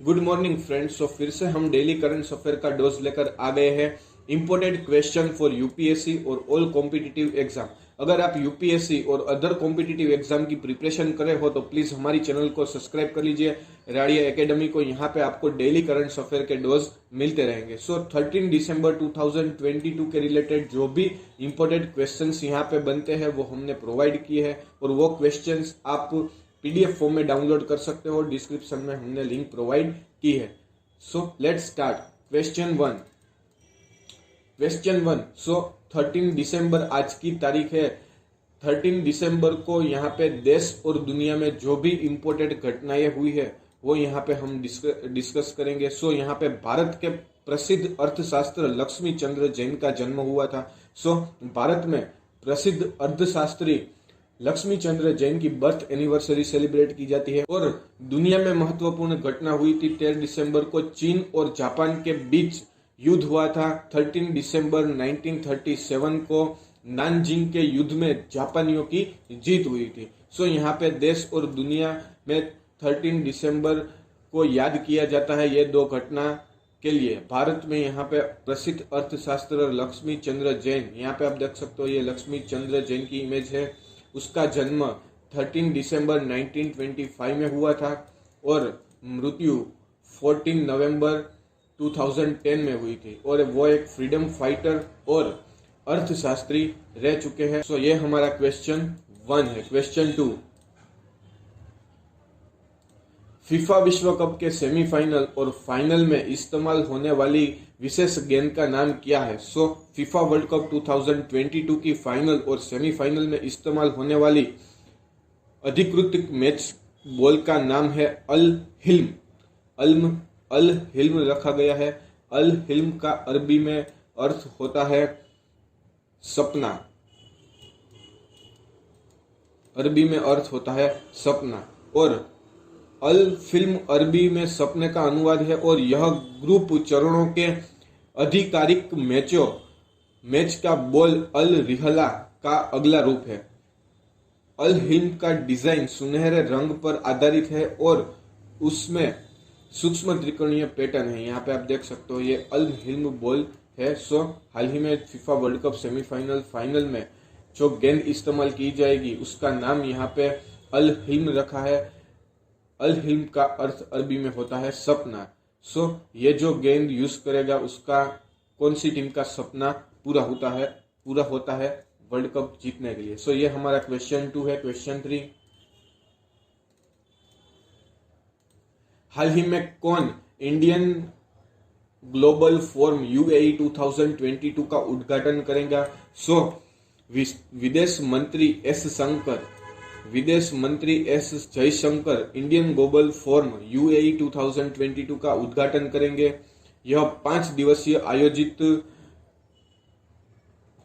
Good morning friends. तो फिर से हम डेली करंट अफेयर का डोज लेकर आ गए हैं। इंपोर्टेंट क्वेश्चन फॉर यूपीएससी और ऑल कॉम्पिटिटिव एग्जाम। अगर आप यूपीएससी और अदर कॉम्पिटिटिव एग्जाम की प्रिपरेशन करे हो तो प्लीज हमारी चैनल को सब्सक्राइब कर लीजिए, राडिया एकेडमी को। यहाँ पे आपको डेली करंट अफेयर के डोज मिलते रहेंगे। सो 13 दिसंबर 2022 के रिलेटेड जो भी इंपोर्टेंट क्वेश्चंस यहाँ पे बनते हैं वो हमने प्रोवाइड किए हैं और वो क्वेश्चंस आप पीडीएफ फॉर्म में डाउनलोड कर सकते हो। डिस्क्रिप्शन में हमने लिंक प्रोवाइड की है। So let's start. Question one. So 13 दिसंबर आज की तारीख है। 13 दिसंबर को यहाँ पे देश और दुनिया में जो भी इंपोर्टेंट घटनाएं हुई है वो यहाँ पे हम डिस्कस करेंगे। सो यहाँ पे भारत के प्रसिद्ध अर्थशास्त्र लक्ष्मी चंद्र जैन का जन्म हुआ था। सो भारत में प्रसिद्ध अर्थशास्त्री लक्ष्मी चंद्र जैन की बर्थ एनिवर्सरी सेलिब्रेट की जाती है। और दुनिया में महत्वपूर्ण घटना हुई थी 13 दिसंबर को चीन और जापान के बीच युद्ध हुआ था। 13 दिसंबर 1937 को नानजिंग के युद्ध में जापानियों की जीत हुई थी। सो यहाँ पे देश और दुनिया में 13 दिसंबर को याद किया जाता है ये दो घटना के लिए। भारत में यहाँ पे प्रसिद्ध अर्थशास्त्र लक्ष्मी चंद्र जैन, यहाँ पे आप देख सकते हो ये लक्ष्मी चंद्र जैन की इमेज है। उसका जन्म 13 दिसंबर 1925 में हुआ था और मृत्यु 14 नवंबर 2010 में हुई थी। और वो एक फ्रीडम फाइटर और अर्थशास्त्री रह चुके हैं। सो ये हमारा क्वेश्चन 1 है। क्वेश्चन 2, फीफा विश्व कप के सेमीफाइनल और फाइनल में इस्तेमाल होने वाली विशेष गेंद का नाम क्या है? सो फीफा वर्ल्ड कप 2022 की फाइनल और सेमीफाइनल में इस्तेमाल होने वाली अधिकृत मैच बॉल का नाम है अल हिल्म। अल हिल्म रखा गया है। अल हिल्म का अरबी में अर्थ होता है सपना। अरबी में अर्थ होता है सपना और अल फिल्म अरबी में सपने का अनुवाद है। और यह ग्रुप चरणों के आधिकारिक मैच का बॉल अल रिहला का अगला रूप है। अल हिल्म का डिजाइन सुनहरे रंग पर आधारित है और उसमें सूक्ष्म त्रिकोणीय पैटर्न है। यहाँ पे आप देख सकते हो ये अल हिल्म बॉल है। सो हाल ही में FIFA world cup semifinal final में जो गेंद इस्तेमाल की जाएगी उसका नाम यहाँ पे अल हिल्म रखा है। अल हिल्म का अर्थ अरबी में होता है सपना। सो ये जो गेंद यूज करेगा उसका कौन सी टीम का सपना पूरा होता है वर्ल्ड कप जीतने के लिए। सो ये हमारा क्वेश्चन 2 है। क्वेश्चन 3, हाल ही में कौन इंडियन ग्लोबल फोरम यूएई 2022 का उद्घाटन करेगा? सो विदेश मंत्री S Jaishankar Indian global forum UAE 2022 का उद्घाटन करेंगे। यह 5 दिवसीय आयोजित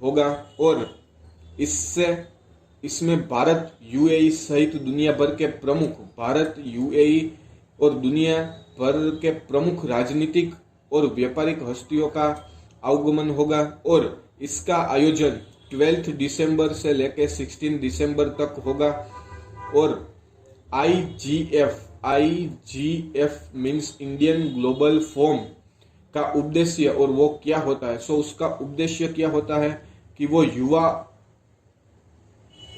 होगा और इसमें भारत, यूएई सहित दुनिया भर के प्रमुख और दुनिया भर के प्रमुख राजनीतिक और व्यापारिक हस्तियों का आगमन होगा। और इसका आयोजन 12 दिसंबर से लेकर 16 दिसंबर तक होगा। और IGF means Indian global forum का उद्देश्य और वो क्या होता है? सो उसका उद्देश्य क्या होता है कि वो युवा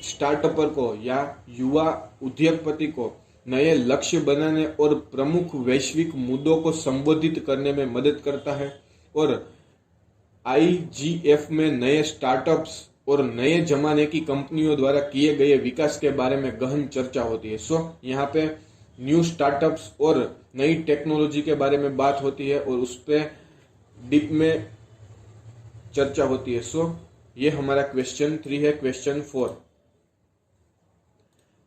स्टार्टअपर को या युवा उद्योगपति को नए लक्ष्य बनाने और प्रमुख वैश्विक मुद्दों को संबोधित करने में मदद करता है। और आईजीएफ में नए स्टार्टअप्स और नए जमाने की कंपनियों द्वारा किए गए विकास के बारे में गहन चर्चा होती है। सो यहाँ पे न्यू स्टार्टअप्स और नई टेक्नोलॉजी के बारे में बात होती है और उस पर डीप में चर्चा होती है। सो ये हमारा क्वेश्चन 3 है। क्वेश्चन 4,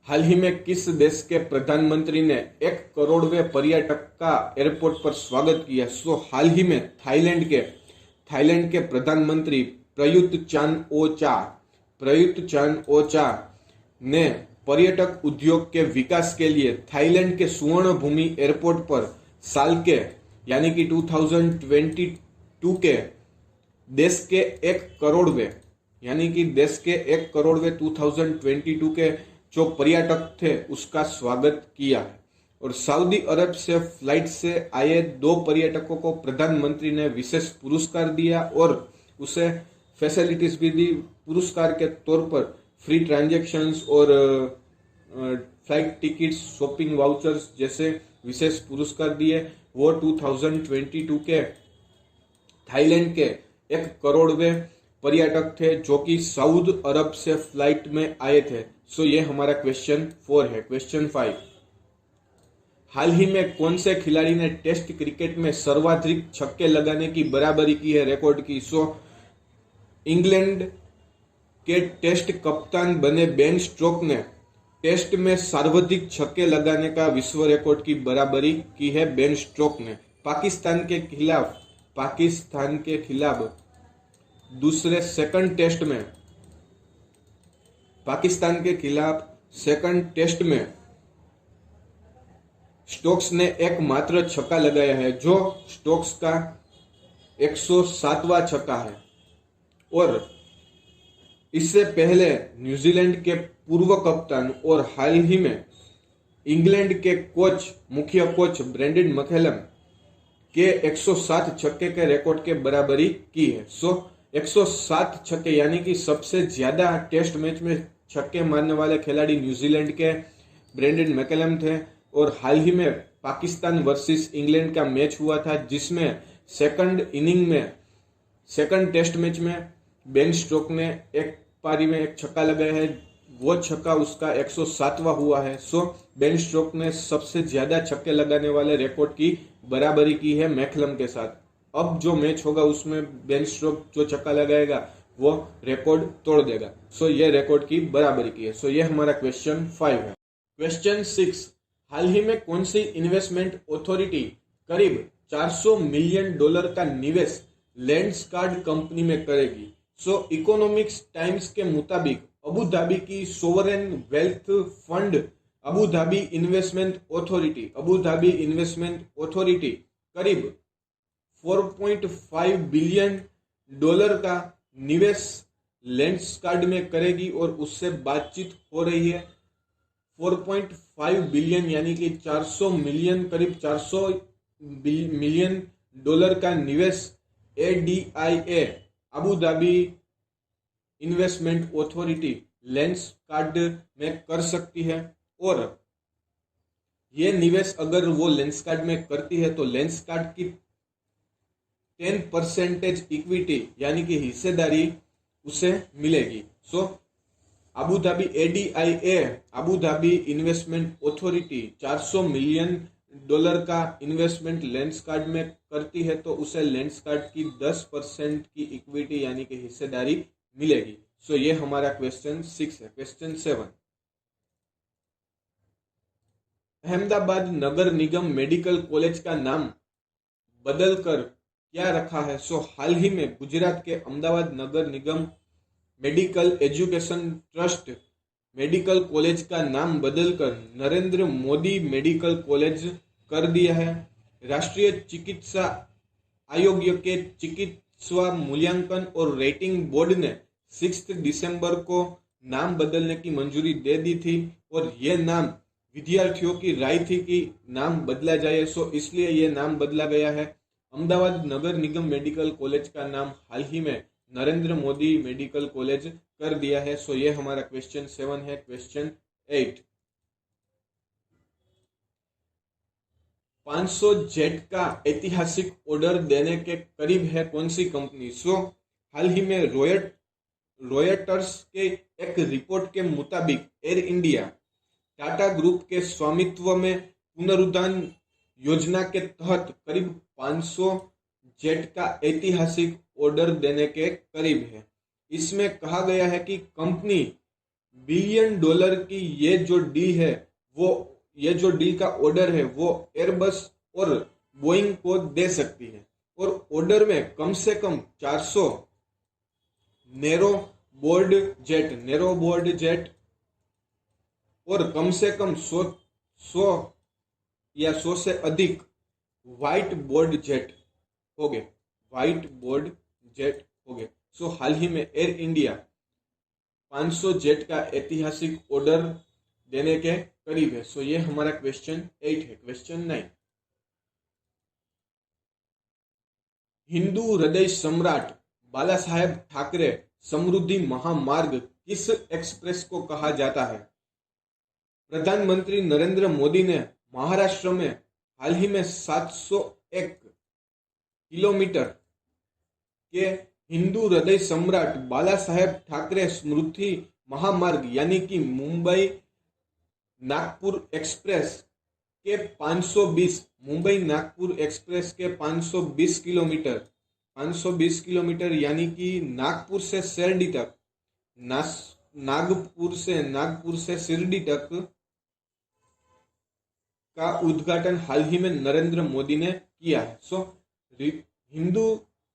हाल ही में किस देश के प्रधानमंत्री ने 1 करोड़वें पर्यटक का एयरपोर्ट पर स्वागत किया? सो हाल ही में थाईलैंड के प्रधानमंत्री प्रयुत चान ओ चा ने पर्यटक उद्योग के विकास के लिए थाईलैंड के स्वर्ण भूमि एयरपोर्ट पर साल के यानी कि 2022 के देश के 1 करोड़वें 2022 के जो पर्यटक थे उसका स्वागत किया है। और सऊदी अरब से फ्लाइट से आए 2 पर्यटकों को प्रधानमंत्री ने विशेष पुरस्कार दिया और उसे फैसिलिटीज भी दी। पुरस्कार के तौर पर फ्री ट्रांजैक्शंस और फ्लाइट टिकट्स, शॉपिंग वाउचर्स जैसे विशेष पुरस्कार दिए। वो 2022 के थाईलैंड के 1 करोड़वें पर्यटक थे जो कि सऊदी अरब से फ्लाइट में आए थे। सो ये हमारा क्वेश्चन 4 है। क्वेश्चन 5, हाल ही में कौन से खिलाड़ी ने टेस्ट क्रिकेट में सर्वाधिक छक्के लगाने की बराबरी की है, रिकॉर्ड की? सो इंग्लैंड के टेस्ट कप्तान बने बेन स्टोक्स ने टेस्ट में सर्वाधिक छक्के लगाने का विश्व रिकॉर्ड की बराबरी की है बेन स्टोक्स ने। पाकिस्तान के खिलाफ दूसरे सेकंड टेस्ट में स्टोक्स ने एकमात्र छक्का लगाया है जो स्टोक्स का 107वां छक्का है। और इससे पहले न्यूजीलैंड के पूर्व कप्तान और हाल ही में इंग्लैंड के मुख्य कोच ब्रेंडन मैकलम के 107 छक्के के रिकॉर्ड के बराबरी की है। सो 107 छक्के यानी कि सबसे ज्यादा टेस्ट मैच में छक्के मारने वाले खिलाड़ी न्यूजीलैंड के ब्रेंडन मैकलम थे। और हाल ही में पाकिस्तान वर्सेस इंग्लैंड का मैच हुआ था जिसमें सेकंड टेस्ट मैच में बेन स्टोक्स ने एक पारी में एक छक्का लगाया है। वो छक्का उसका 107वां हुआ है। सो बेन स्टोक्स ने सबसे ज्यादा छक्के लगाने वाले रिकॉर्ड की बराबरी की है मैकलम के साथ। अब जो मैच होगा उसमें बेन स्टोक्स जो छक्का लगाएगा वो रिकॉर्ड तोड़ देगा। सो ये रिकॉर्ड की बराबरी की है। सो ये हमारा क्वेश्चन 5 है। क्वेश्चन 6, हाल ही में कौन सी इन्वेस्टमेंट अथॉरिटी करीब $400 मिलियन का निवेश लैंडस्कार्ड कंपनी में करेगी? सो इकोनॉमिक्स टाइम्स के मुताबिक अबू धाबी की sovereign wealth fund Abu Dhabi investment authority करीब $4.5 बिलियन का निवेश लैंडस्कार्ड में करेगी और उससे बातचीत हो रही है। 4.5 बिलियन यानी कि 400 मिलियन, करीब $400 मिलियन का निवेश ADIA Abu Dhabi investment authority Lenskart में कर सकती है। और ये निवेश अगर वो लैंडस्कार्ड में करती है तो लैंडस्कार्ड की 10% इक्विटी यानी कि हिस्सेदारी उसे मिलेगी। So Abu Dhabi ADIA Abu Dhabi investment authority $400 million का इन्वेस्टमेंट लैंडस्कार्ड में करती है तो उसे लैंडस्कार्ड की 10% की इक्विटी यानी कि हिस्सेदारी मिलेगी। सो ये हमारा क्वेश्चन 6 है। क्वेश्चन 7, अहमदाबाद नगर निगम मेडिकल कॉलेज का नाम बदलकर क्या रखा है? सो हाल ही में गुजरात के अहमदाबाद नगर निगम medical education trust medical college का नाम बदलकर नरेंद्र मोदी मेडिकल कॉलेज कर दिया है। राष्ट्रीय चिकित्सा आयोग के चिकित्सा मूल्यांकन और रेटिंग बोर्ड ने 6 दिसंबर को नाम बदलने की मंजूरी दे दी थी और ये नाम विद्यार्थियों की राय थी कि नाम बदला जाए। सो इसलिए ये नाम बदला गया है। अहमदाबाद नगर निगम मेडिकल कॉलेज का नाम हाल ही में नरेंद्र मोदी मेडिकल कॉलेज कर दिया है। सो ये हमारा क्वेश्चन 7 है। क्वेश्चन 8, 500 जेट का ऐतिहासिक ऑर्डर देने के करीब है कौन सी कंपनी? सो हाल ही में रॉयटर्स के एक रिपोर्ट के मुताबिक एयर इंडिया टाटा ग्रुप के स्वामित्व में पुनरुद्धार योजना के तहत करीब 500 जेट का ऐतिहासिक ऑर्डर देने के करीब है। इसमें कहा गया है कि कंपनी $1 बिलियन की ये जो डील का ऑर्डर है वो एयरबस और बोइंग को दे सकती है। और ऑर्डर में कम से कम 400 नैरो बोर्ड जेट और कम से कम 100 से अधिक व्हाइट बोर्ड जेट हो गए। सो हाल ही में एयर इंडिया 500 जेट का ऐतिहासिक ऑर्डर देने के करीब है। सो ये हमारा क्वेश्चन 8 है। क्वेश्चन 9, हिंदू हृदय सम्राट बाला साहेब ठाकरे समृद्धि महामार्ग किस एक्सप्रेस को कहा जाता है? प्रधानमंत्री नरेंद्र मोदी ने महाराष्ट्र में हाल ही में 701 किलोमीटर के हिंदू हृदय सम्राट बाला साहेब ठाकरे स्मृति महामार्ग यानी कि मुंबई नागपुर एक्सप्रेस के 520 मुंबई नागपुर एक्सप्रेस के 520 किलोमीटर यानी कि नागपुर से शिरडी तक, नागपुर से शिरडी तक का उद्घाटन हाल ही में नरेंद्र मोदी ने किया है। सो हिंदू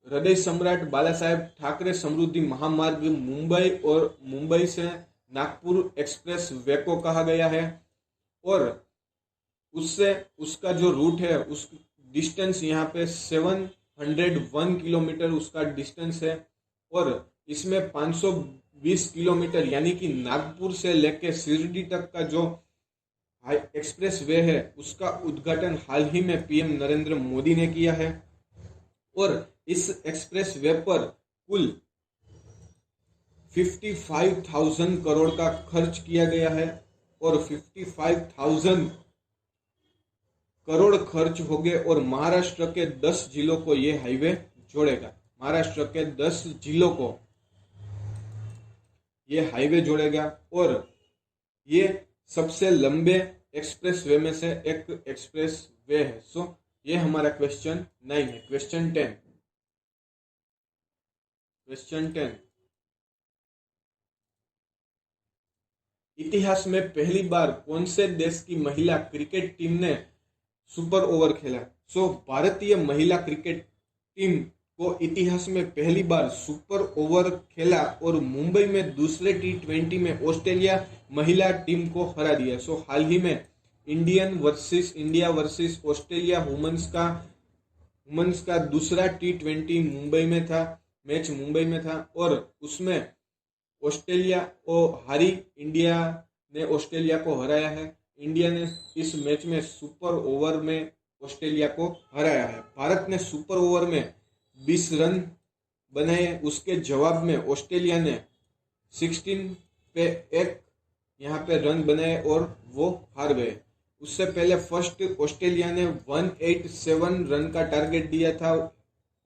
हृदय सम्राट बाला साहेब ठाकरे समृद्धि महामार्ग मुंबई से नागपुर एक्सप्रेस वे को कहा गया है और उससे उसका जो रूट है उस डिस्टेंस यहाँ पे 701 किलोमीटर उसका डिस्टेंस है और इसमें 520 किलोमीटर यानी कि नागपुर से लेके शिरडी तक का जो एक्सप्रेस वे है उसका उद्घाटन हाल ही में पीएम नरेंद्र मोदी ने किया है और इस एक्सप्रेस वे पर कुल 55,000 करोड़ का खर्च किया गया है और 55,000 करोड़ खर्च हो गए और महाराष्ट्र के 10 जिलों को ये हाईवे जोड़ेगा। महाराष्ट्र के 10 जिलों को ये हाईवे जोड़ेगा और ये सबसे लंबे एक्सप्रेस वे में से एक एक्सप्रेस वे है। सो ये हमारा क्वेश्चन 9 है। क्वेश्चन 10, इतिहास में पहली बार कौन से देश की महिला क्रिकेट टीम ने सुपर ओवर खेला? सो भारतीय महिला क्रिकेट टीम को इतिहास में पहली बार सुपर ओवर खेला और मुंबई में दूसरे T20 में ऑस्ट्रेलिया महिला टीम को हरा दिया। सो हाल ही में इंडिया वर्सेस ऑस्ट्रेलिया वुमेन्स का दूसरा T20 मैच मुंबई में था और उसमें ऑस्ट्रेलिया को इंडिया ने ऑस्ट्रेलिया को हराया है। इंडिया ने इस मैच में सुपर ओवर में ऑस्ट्रेलिया को हराया है। भारत ने सुपर ओवर में 20 रन बनाए, उसके जवाब में ऑस्ट्रेलिया ने 16 पे 1 यहाँ पे रन बनाए और वो हार गए। उससे पहले फर्स्ट ऑस्ट्रेलिया ने 187 रन का टारगेट दिया था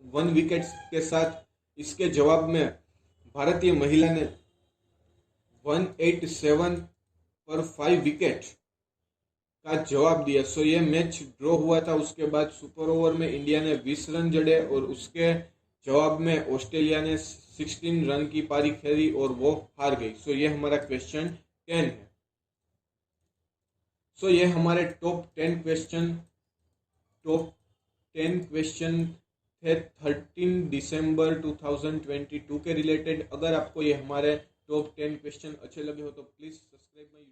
1 विकेट के साथ। इसके जवाब में भारतीय महिला ने 187 पर 5 विकेट का जवाब दिया। सो ये मैच ड्रॉ हुआ था। उसके बाद सुपर ओवर में इंडिया ने 20 रन जड़े और उसके जवाब में ऑस्ट्रेलिया ने 16 रन की पारी खेली और वो हार गई। सो ये हमारा क्वेश्चन 10 है। सो ये हमारे टॉप 10 क्वेश्चन थे 13 दिसंबर 2022 के रिलेटेड। अगर आपको ये हमारे टॉप 10 क्वेश्चन अच्छे लगे हो तो प्लीज सब्सक्राइब माय